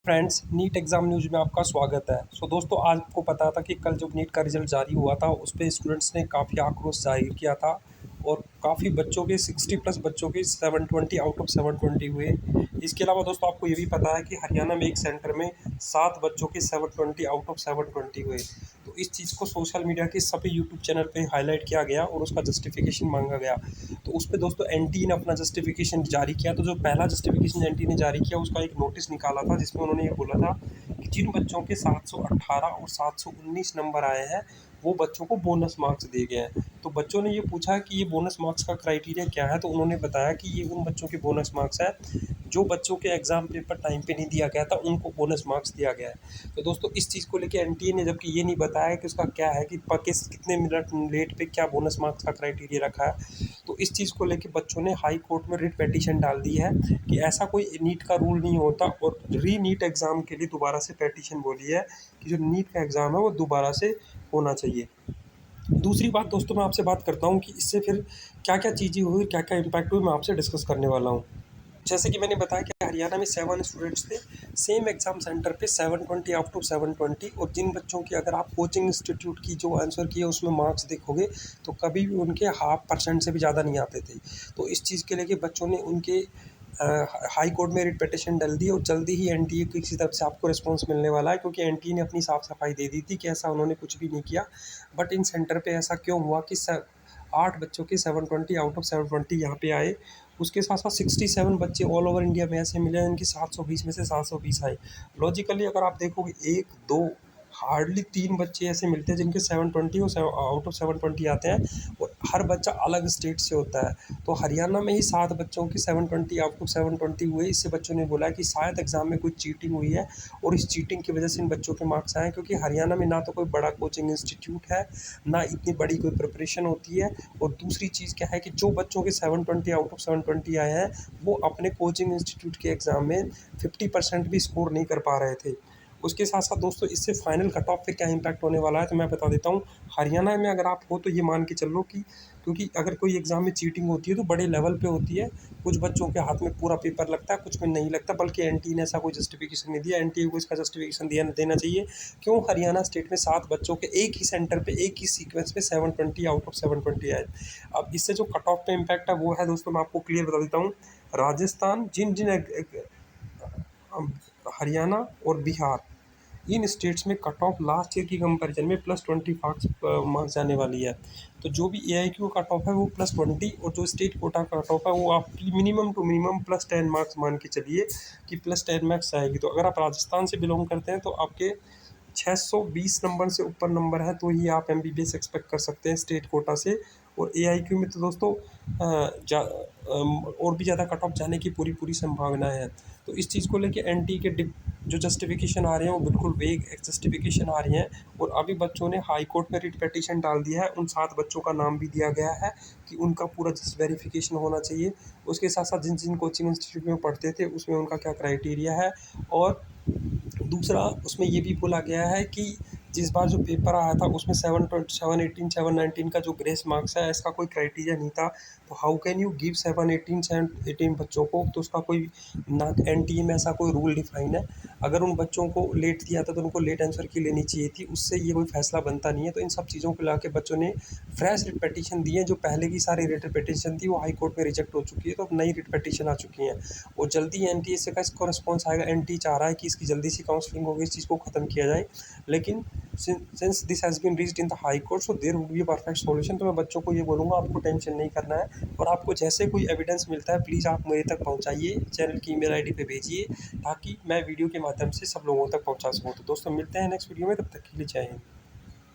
Friends, NEET exam news में आपका स्वागत है। दोस्तों, आज आपको पता था कि कल जब नीट का रिज़ल्ट जारी हुआ था, उस पे स्टूडेंट्स ने काफ़ी आक्रोश ज़ाहिर किया था और काफ़ी बच्चों के 60 प्लस बच्चों के 720 आउट ऑफ 720 हुए। इसके अलावा दोस्तों आपको ये भी पता है कि हरियाणा में एक सेंटर में 7 बच्चों के 720 आउट ऑफ 720 हुए। तो इस चीज़ को सोशल मीडिया के सभी यूट्यूब चैनल पे हाईलाइट किया गया और उसका जस्टिफिकेशन मांगा गया। तो उस पे दोस्तों एनटीए ने अपना जस्टिफिकेशन जारी किया। तो जो पहला जस्टिफिकेशन एनटीए ने जारी किया, उसका एक नोटिस निकाला था जिसमें उन्होंने ये बोला था कि जिन बच्चों के 718 और 719 नंबर आए हैं, वो बच्चों को बोनस मार्क्स दिए गए हैं। तो बच्चों ने ये पूछा कि ये बोनस मार्क्स का क्राइटेरिया क्या है, तो उन्होंने बताया कि ये उन बच्चों के बोनस मार्क्स है जो बच्चों के एग्ज़ाम पेपर टाइम पे नहीं दिया गया था, उनको बोनस मार्क्स दिया गया है। तो दोस्तों इस चीज़ को लेके एनटीए ने जबकि ये नहीं बताया कि उसका क्या है कि किस कितने मिनट लेट पे क्या बोनस मार्क्स का क्राइटेरिया रखा है। तो इस चीज़ को लेके बच्चों ने हाई कोर्ट में रिट पेटिशन डाल दी है कि ऐसा कोई नीट का रूल नहीं होता और री नीट एग्ज़ाम के लिए दोबारा से पेटिशन बोली है कि जो नीट का एग्ज़ाम है वो दोबारा से होना चाहिए। दूसरी बात दोस्तों, मैं आपसे बात करता हूँ कि इससे फिर क्या-क्या चीज़ें हुई, क्या-क्या इम्पैक्ट हुए, मैं आपसे डिस्कस करने वाला हूँ। जैसे कि मैंने बताया कि हरियाणा में 7 स्टूडेंट्स थे, सेम एग्ज़ाम सेंटर पे 720 आउट ऑफ 720। और जिन बच्चों की अगर आप कोचिंग इंस्टीट्यूट की जो आंसर की है उसमें मार्क्स देखोगे, तो कभी भी उनके 0.5% से भी ज़्यादा नहीं आते थे। तो इस चीज़ के लेके बच्चों ने उनके हाई कोर्ट में रिट पिटीशन डाल दी और जल्दी ही एनटीए की किसी तरफ से आपको रिस्पॉन्स मिलने वाला है, क्योंकि एनटीए ने अपनी साफ सफाई दे दी थी कि ऐसा उन्होंने कुछ भी नहीं किया। बट इन सेंटर पे ऐसा क्यों हुआ कि 8 बच्चों के 720 आउट ऑफ 720 यहाँ पे आए। उसके साथ साथ 67 बच्चे ऑल ओवर इंडिया में ऐसे मिले हैं जिनकी 720 में से 720 आए। लॉजिकली अगर आप देखोगे, 1, 2, हार्डली 3 बच्चे ऐसे मिलते हैं जिनके 720 और आउट ऑफ 720 आते हैं, और हर बच्चा अलग स्टेट से होता है। तो हरियाणा में ही 7 बच्चों के 720 आउट ऑफ 720 हुए। इससे बच्चों ने बोला कि शायद एग्ज़ाम में कोई चीटिंग हुई है और इस चीटिंग की वजह से इन बच्चों के मार्क्स आए हैं, क्योंकि हरियाणा में ना तो कोई बड़ा कोचिंग इंस्टीट्यूट है, ना इतनी बड़ी कोई प्रिपरेशन होती है। और दूसरी चीज़ क्या है कि जो बच्चों के 720 आउट ऑफ 720 आए हैं, वो अपने कोचिंग इंस्टीट्यूट के एग्ज़ाम में 50% भी स्कोर नहीं कर पा रहे थे। उसके साथ साथ दोस्तों इससे फाइनल कट ऑफ पे क्या इम्पैक्ट होने वाला है, तो मैं बता देता हूँ। हरियाणा में अगर आप हो तो ये मान के चल लो कि, क्योंकि अगर कोई एग्ज़ाम में चीटिंग होती है तो बड़े लेवल पे होती है। कुछ बच्चों के हाथ में पूरा पेपर लगता है, कुछ में नहीं लगता, बल्कि एनटीए ने ऐसा कोई जस्टिफिकेशन नहीं दिया। एनटीए को इसका जस्टिफिकेशन देना चाहिए क्यों हरियाणा स्टेट में 7 बच्चों के एक ही सेंटर पे एक ही सीक्वेंस में 720 आउट ऑफ 720 आए। अब इससे जो कट ऑफ पे इम्पैक्ट है वो है दोस्तों, मैं आपको क्लियर बता देता हूँ। राजस्थान, जिन जिन हरियाणा और बिहार, इन स्टेट्स में कट ऑफ लास्ट ईयर की कंपैरिजन में +20 मार्क्स आने वाली है। तो जो भी एआईक्यू कट ऑफ है वो +20, और जो स्टेट कोटा का कट ऑफ है वो आपकी मिनिमम टू मिनिमम +10 मार्क्स मान के चलिए कि +10 मार्क्स आएगी। तो अगर आप राजस्थान से बिलोंग करते हैं तो आपके 620 नंबर से ऊपर नंबर है तो ही आप एमबीबीएस एक्सपेक्ट कर सकते हैं स्टेट कोटा से। और एआईक्यू में तो दोस्तों और भी ज़्यादा कट ऑफ जाने की पूरी पूरी संभावनाएं हैं। तो इस चीज़ को लेके एनटी के जो जस्टिफिकेशन आ रहे हैं वो बिल्कुल वेग जस्टिफिकेशन आ रही हैं। और अभी बच्चों ने हाई कोर्ट में रिट पिटीशन डाल दिया है। उन 7 बच्चों का नाम भी दिया गया है कि उनका पूरा जस्ट वेरिफिकेशन होना चाहिए। उसके साथ साथ जिन जिन कोचिंग इंस्टीट्यूट में पढ़ते थे उसमें उनका क्या क्राइटेरिया है। और दूसरा, उसमें ये भी बोला गया है कि जिस बार जो पेपर आया था उसमें 718 719 का जो ग्रेस मार्क्स है, इसका कोई क्राइटेरिया नहीं था। तो हाउ कैन यू गिव 718 बच्चों को, तो उसका कोई ना एनटीए में ऐसा कोई रूल डिफाइन है। अगर उन बच्चों को लेट दिया था तो उनको लेट आंसर की लेनी चाहिए थी, उससे ये कोई फैसला बनता नहीं है। तो इन सब चीज़ों को ला के बच्चों ने फ्रेश रिट पिटीशन दी है। जो पहले की सारी रिट पिटीशन थी वो हाई कोर्ट में रिजेक्ट हो चुकी है, तो अब नई रिट पिटीशन आ चुकी हैं। और जल्दी एनटीए से का इसको रिस्पॉन्स आएगा। एनटीए चाह रहा है कि इसकी जल्दी सी काउंसलिंग होगी, इस चीज़ को ख़त्म किया जाए। लेकिन since this has been reached in the high court, so there would be a perfect solution. तो मैं बच्चों को ये बोलूँगा, आपको टेंशन नहीं करना है, और आपको जैसे कोई एविडेंस मिलता है प्लीज़ आप मेरे तक पहुँचाइए, चैनल की ईमेल आईडी पे भेजिए, ताकि मैं वीडियो के माध्यम से सब लोगों तक पहुँचा सकूँ। तो दोस्तों मिलते हैं नेक्स्ट वीडियो में, तब तक के लिए जय हिंद।